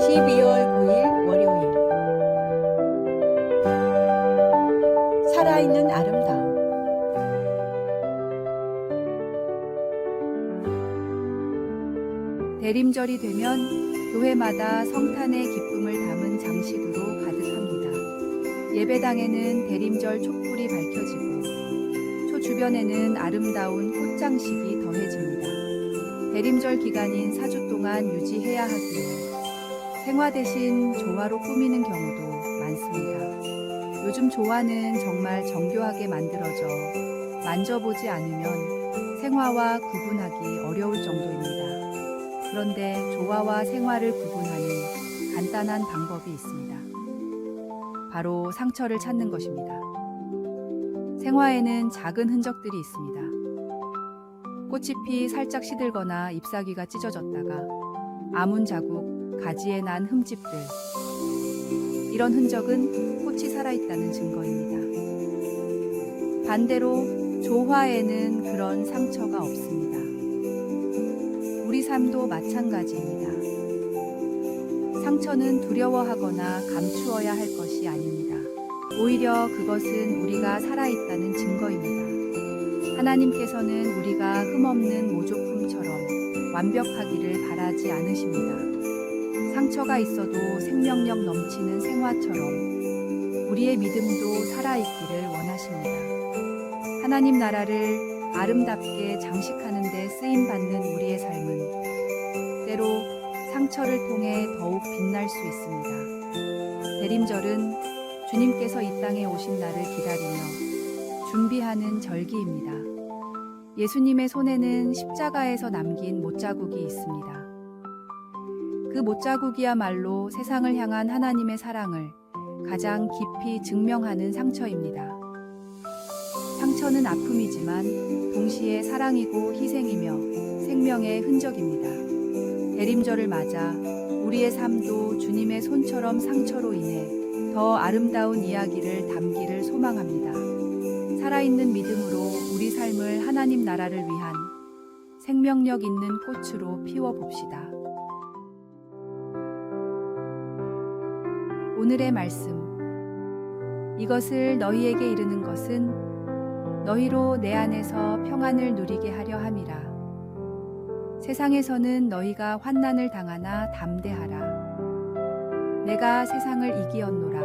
12월 9일 월요일. 살아있는 아름다움. 대림절이 되면 교회마다 성탄의 기쁨을 담은 장식으로 가득합니다. 예배당에는 대림절 촛불이 밝혀지고 초 주변에는 아름다운 꽃장식이 더해집니다. 대림절 기간인 4주 동안 유지해야 하기에 생화 대신 조화로 꾸미는 경우도 많습니다. 요즘 조화는 정말 정교하게 만들어져 만져보지 않으면 생화와 구분하기 어려울 정도입니다. 그런데 조화와 생화를 구분하는 간단한 방법이 있습니다. 바로 상처를 찾는 것입니다. 생화에는 작은 흔적들이 있습니다. 꽃잎이 살짝 시들거나 잎사귀가 찢어졌다가 아문 자국, 가지에 난 흠집들. 이런 흔적은 꽃이 살아있다는 증거입니다. 반대로 조화에는 그런 상처가 없습니다. 우리 삶도 마찬가지입니다. 상처는 두려워하거나 감추어야 할 것이 아닙니다. 오히려 그것은 우리가 살아있다는 증거입니다. 하나님께서는 우리가 흠없는 모조품처럼 완벽하기를 바라지 않으십니다. 상처가 있어도 생명력 넘치는 생화처럼 우리의 믿음도 살아있기를 원하십니다. 하나님 나라를 아름답게 장식하는 데 쓰임받는 우리의 삶은 때로 상처를 통해 더욱 빛날 수 있습니다. 대림절은 주님께서 이 땅에 오신 날을 기다리며 준비하는 절기입니다. 예수님의 손에는 십자가에서 남긴 못자국이 있습니다. 그 못자국이야말로 세상을 향한 하나님의 사랑을 가장 깊이 증명하는 상처입니다. 상처는 아픔이지만 동시에 사랑이고 희생이며 생명의 흔적입니다. 대림절을 맞아 우리의 삶도 주님의 손처럼 상처로 인해 더 아름다운 이야기를 담기를 소망합니다. 살아있는 믿음으로 우리 삶을 하나님 나라를 위한 생명력 있는 꽃으로 피워봅시다. 오늘의 말씀. 이것을 너희에게 이르는 것은 너희로 내 안에서 평안을 누리게 하려 함이라. 세상에서는 너희가 환난을 당하나 담대하라. 내가 세상을 이기었노라.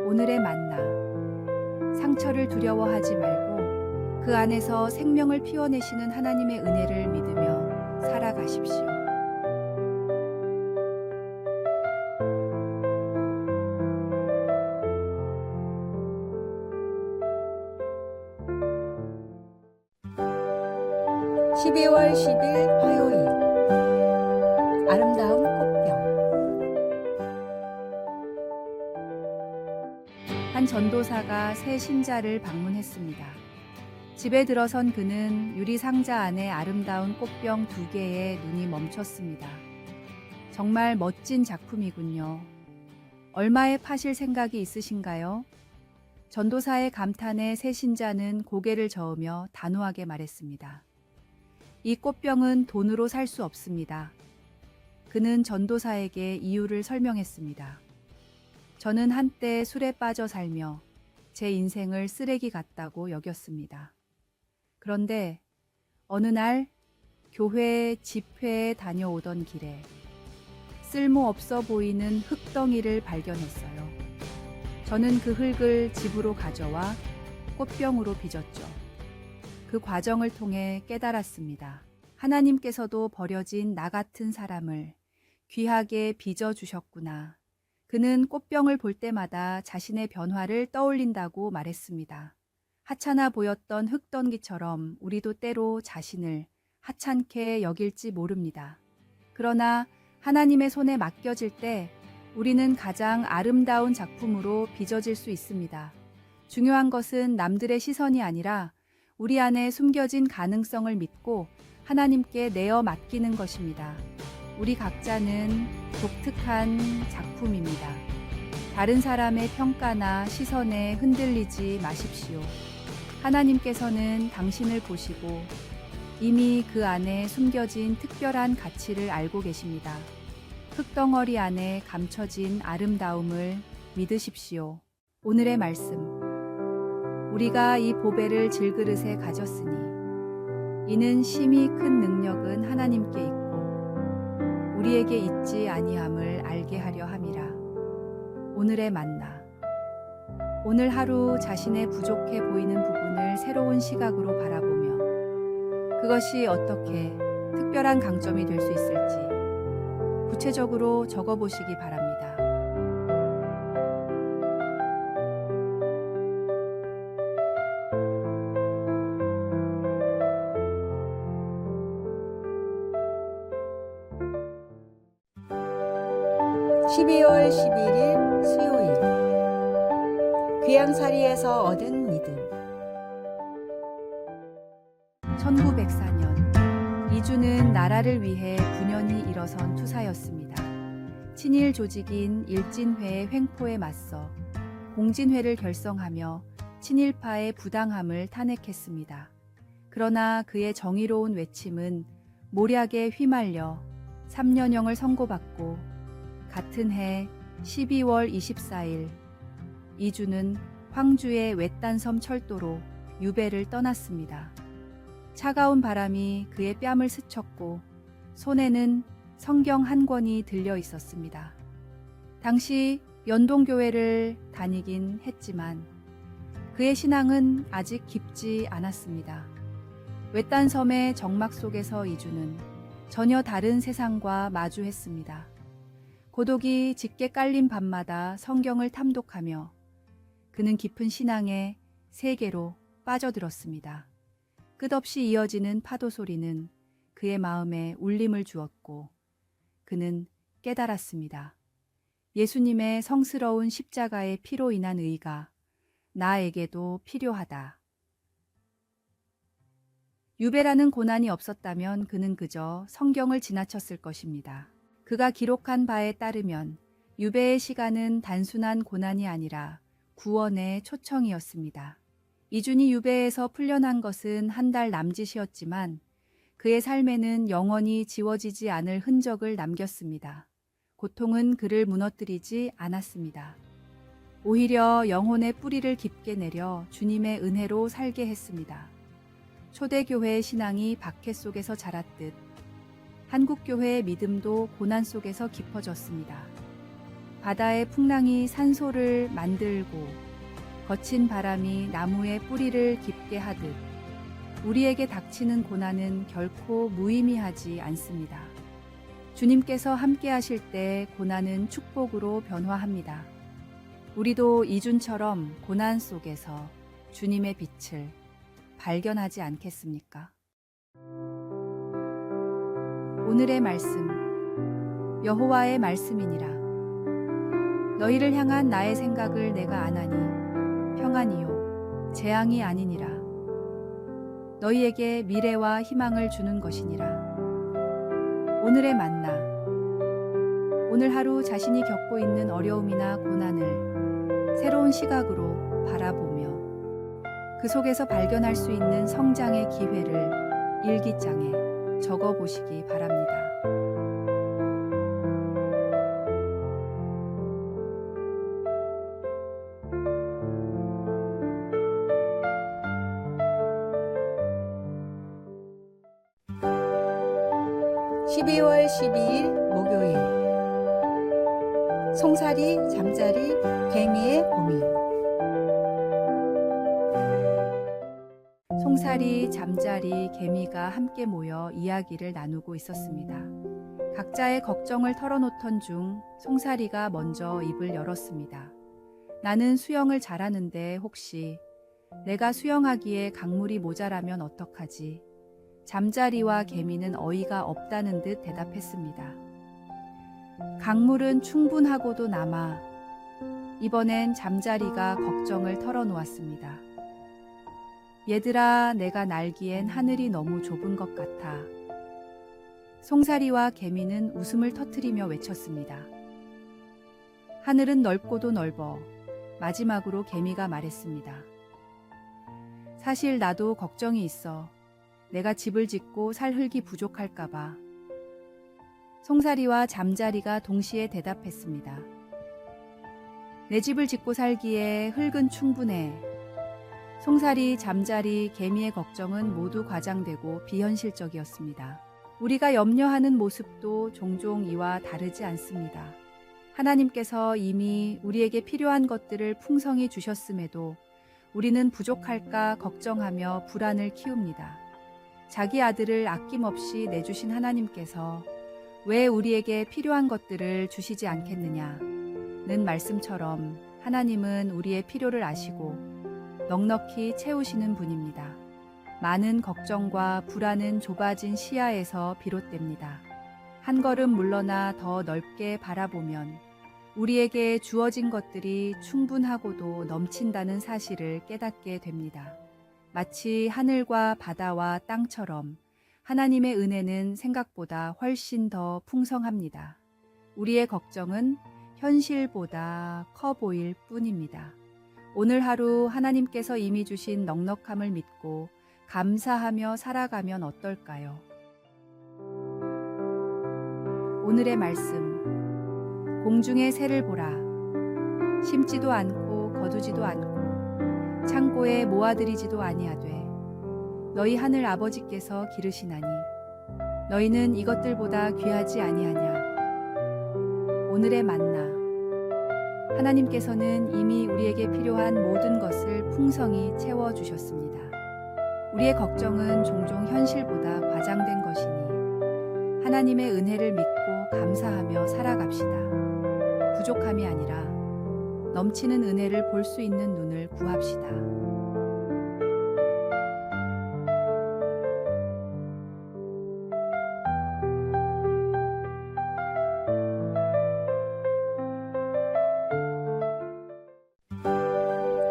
오늘의 만나. 상처를 두려워하지 말고 그 안에서 생명을 피워내시는 하나님의 은혜를 믿으며 살아가십시오. (12월 10일) 화요일. 아름다운 꽃병. 한 전도사가 새 신자를 방문했습니다. 집에 들어선 그는 유리 상자 안에 아름다운 꽃병 2개에 눈이 멈췄습니다. 정말 멋진 작품이군요. 얼마에 파실 생각이 있으신가요? 전도사의 감탄에 새 신자는 고개를 저으며 단호하게 말했습니다. 이 꽃병은 돈으로 살 수 없습니다. 그는 전도사에게 이유를 설명했습니다. 저는 한때 술에 빠져 살며 제 인생을 쓰레기 같다고 여겼습니다. 그런데 어느 날 교회 집회에 다녀오던 길에 쓸모없어 보이는 흙덩이를 발견했어요. 저는 그 흙을 집으로 가져와 꽃병으로 빚었죠. 그 과정을 통해 깨달았습니다. 하나님께서도 버려진 나 같은 사람을 귀하게 빚어주셨구나. 그는 꽃병을 볼 때마다 자신의 변화를 떠올린다고 말했습니다. 하찮아 보였던 흙덩이처럼 우리도 때로 자신을 하찮게 여길지 모릅니다. 그러나 하나님의 손에 맡겨질 때 우리는 가장 아름다운 작품으로 빚어질 수 있습니다. 중요한 것은 남들의 시선이 아니라 우리 안에 숨겨진 가능성을 믿고 하나님께 내어 맡기는 것입니다. 우리 각자는 독특한 작품입니다. 다른 사람의 평가나 시선에 흔들리지 마십시오. 하나님께서는 당신을 보시고 이미 그 안에 숨겨진 특별한 가치를 알고 계십니다. 흙덩어리 안에 감춰진 아름다움을 믿으십시오. 오늘의 말씀. 우리가 이 보배를 질그릇에 가졌으니 이는 심히 큰 능력은 하나님께 있고 우리에게 있지 아니함을 알게 하려 함이라. 오늘의 만나. 오늘 하루 자신의 부족해 보이는 부분을 새로운 시각으로 바라보며 그것이 어떻게 특별한 강점이 될 수 있을지 구체적으로 적어보시기 바랍니다. (12월 11일) 수요일 귀양살이에서 얻은 믿음. 1904년 이주는 나라를 위해 분연히 일어선 투사였습니다. 친일 조직인 일진회의 횡포에 맞서 공진회를 결성하며 친일파의 부당함을 탄핵했습니다. 그러나 그의 정의로운 외침은 모략에 휘말려 3년형을 선고받고 같은 해 12월 24일 이주는 황주의 외딴섬 철도로 유배를 떠났습니다. 차가운 바람이 그의 뺨을 스쳤고 손에는 성경 한 권이 들려 있었습니다. 당시 연동교회를 다니긴 했지만 그의 신앙은 아직 깊지 않았습니다. 외딴섬의 적막 속에서 이주는 전혀 다른 세상과 마주했습니다. 고독이 짙게 깔린 밤마다 성경을 탐독하며 그는 깊은 신앙의 세계로 빠져들었습니다. 끝없이 이어지는 파도 소리는 그의 마음에 울림을 주었고 그는 깨달았습니다. 예수님의 성스러운 십자가의 피로 인한 의가 나에게도 필요하다. 유배라는 고난이 없었다면 그는 그저 성경을 지나쳤을 것입니다. 그가 기록한 바에 따르면 유배의 시간은 단순한 고난이 아니라 구원의 초청이었습니다. 이준이 유배에서 풀려난 것은 한 달 남짓이었지만 그의 삶에는 영원히 지워지지 않을 흔적을 남겼습니다. 고통은 그를 무너뜨리지 않았습니다. 오히려 영혼의 뿌리를 깊게 내려 주님의 은혜로 살게 했습니다. 초대교회의 신앙이 박해 속에서 자랐듯 한국교회의 믿음도 고난 속에서 깊어졌습니다. 바다의 풍랑이 산소를 만들고 거친 바람이 나무의 뿌리를 깊게 하듯 우리에게 닥치는 고난은 결코 무의미하지 않습니다. 주님께서 함께 하실 때 고난은 축복으로 변화합니다. 우리도 이준처럼 고난 속에서 주님의 빛을 발견하지 않겠습니까? 오늘의 말씀. 여호와의 말씀이니라. 너희를 향한 나의 생각을 내가 아나니 평안이요 재앙이 아니니라. 너희에게 미래와 희망을 주는 것이니라. 오늘의 만나. 오늘 하루 자신이 겪고 있는 어려움이나 고난을 새로운 시각으로 바라보며 그 속에서 발견할 수 있는 성장의 기회를 일기장에 적어보시기 바랍니다. (12월 12일) 목요일 송사리, 잠자리, 개미의 고민. 송사리, 잠자리, 개미가 함께 모여 이야기를 나누고 있었습니다. 각자의 걱정을 털어놓던 중 송사리가 먼저 입을 열었습니다. 나는 수영을 잘하는데 혹시 내가 수영하기에 강물이 모자라면 어떡하지? 잠자리와 개미는 어이가 없다는 듯 대답했습니다. 강물은 충분하고도 남아. 이번엔 잠자리가 걱정을 털어놓았습니다. 얘들아, 내가 날기엔 하늘이 너무 좁은 것 같아. 송사리와 개미는 웃음을 터뜨리며 외쳤습니다. 하늘은 넓고도 넓어. 마지막으로 개미가 말했습니다. 사실 나도 걱정이 있어. 내가 집을 짓고 살 흙이 부족할까봐. 송사리와 잠자리가 동시에 대답했습니다. 내 집을 짓고 살기에 흙은 충분해. 송사리, 잠자리, 개미의 걱정은 모두 과장되고 비현실적이었습니다. 우리가 염려하는 모습도 종종 이와 다르지 않습니다. 하나님께서 이미 우리에게 필요한 것들을 풍성히 주셨음에도 우리는 부족할까 걱정하며 불안을 키웁니다. 자기 아들을 아낌없이 내주신 하나님께서 왜 우리에게 필요한 것들을 주시지 않겠느냐는 말씀처럼 하나님은 우리의 필요를 아시고 넉넉히 채우시는 분입니다. 많은 걱정과 불안은 좁아진 시야에서 비롯됩니다. 한 걸음 물러나 더 넓게 바라보면 우리에게 주어진 것들이 충분하고도 넘친다는 사실을 깨닫게 됩니다. 마치 하늘과 바다와 땅처럼 하나님의 은혜는 생각보다 훨씬 더 풍성합니다. 우리의 걱정은 현실보다 커 보일 뿐입니다. 오늘 하루 하나님께서 이미 주신 넉넉함을 믿고 감사하며 살아가면 어떨까요? 오늘의 말씀. 공중의 새를 보라. 심지도 않고 거두지도 않고 창고에 모아들이지도 아니하되 너희 하늘 아버지께서 기르시나니 너희는 이것들보다 귀하지 아니하냐. 오늘의 만나. 하나님께서는 이미 우리에게 필요한 모든 것을 풍성히 채워주셨습니다. 우리의 걱정은 종종 현실보다 과장된 것이니 하나님의 은혜를 믿고 감사하며 살아갑시다. 부족함이 아니라 넘치는 은혜를 볼 수 있는 눈을 구합시다.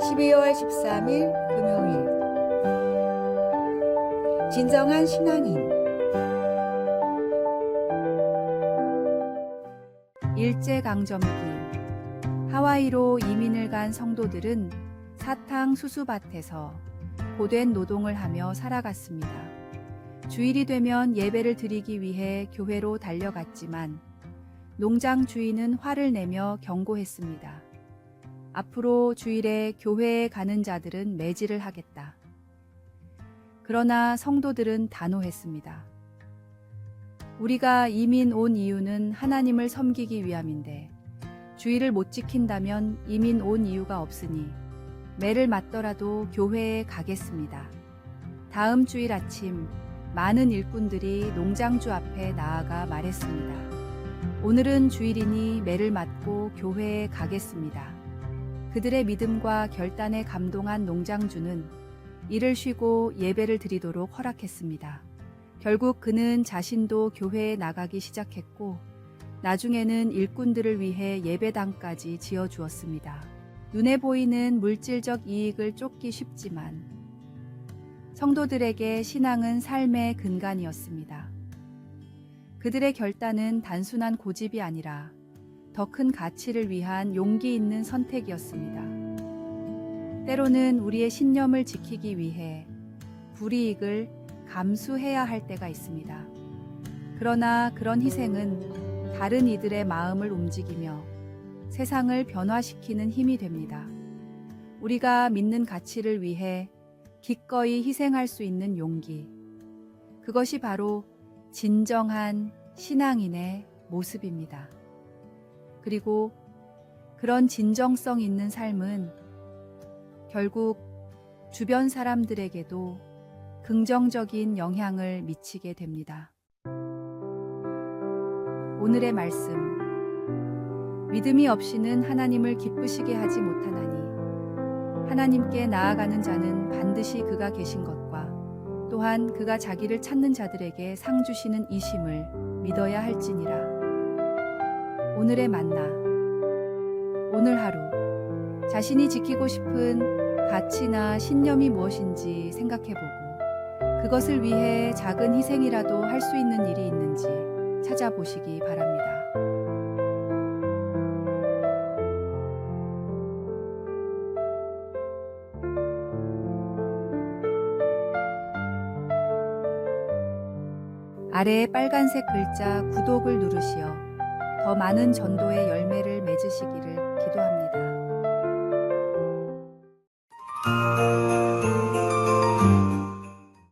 (12월 13일) 금요일 진정한 신앙인. 일제강점기 하와이로 이민을 간 성도들은 사탕 수수밭에서 고된 노동을 하며 살아갔습니다. 주일이 되면 예배를 드리기 위해 교회로 달려갔지만 농장 주인은 화를 내며 경고했습니다. 앞으로 주일에 교회에 가는 자들은 매질을 하겠다. 그러나 성도들은 단호했습니다. 우리가 이민 온 이유는 하나님을 섬기기 위함인데 주일을 못 지킨다면 이민 온 이유가 없으니 매를 맞더라도 교회에 가겠습니다. 다음 주일 아침 많은 일꾼들이 농장주 앞에 나아가 말했습니다. 오늘은 주일이니 매를 맞고 교회에 가겠습니다. 그들의 믿음과 결단에 감동한 농장주는 일을 쉬고 예배를 드리도록 허락했습니다. 결국 그는 자신도 교회에 나가기 시작했고 나중에는 일꾼들을 위해 예배당까지 지어주었습니다. 눈에 보이는 물질적 이익을 쫓기 쉽지만 성도들에게 신앙은 삶의 근간이었습니다. 그들의 결단은 단순한 고집이 아니라 더 큰 가치를 위한 용기 있는 선택이었습니다. 때로는 우리의 신념을 지키기 위해 불이익을 감수해야 할 때가 있습니다. 그러나 그런 희생은 다른 이들의 마음을 움직이며 세상을 변화시키는 힘이 됩니다. 우리가 믿는 가치를 위해 기꺼이 희생할 수 있는 용기. 그것이 바로 진정한 신앙인의 모습입니다. 그리고 그런 진정성 있는 삶은 결국 주변 사람들에게도 긍정적인 영향을 미치게 됩니다. 오늘의 말씀. 믿음이 없이는 하나님을 기쁘시게 하지 못하나니 하나님께 나아가는 자는 반드시 그가 계신 것과 또한 그가 자기를 찾는 자들에게 상 주시는 이심을 믿어야 할지니라. 오늘의 만나. 오늘 하루 자신이 지키고 싶은 가치나 신념이 무엇인지 생각해보고 그것을 위해 작은 희생이라도 할 수 있는 일이 있는지 찾아보시기 바랍니다. 아래의 빨간색 글자 구독을 누르시어 더 많은 전도의 열매를 맺으시기를 기도합니다.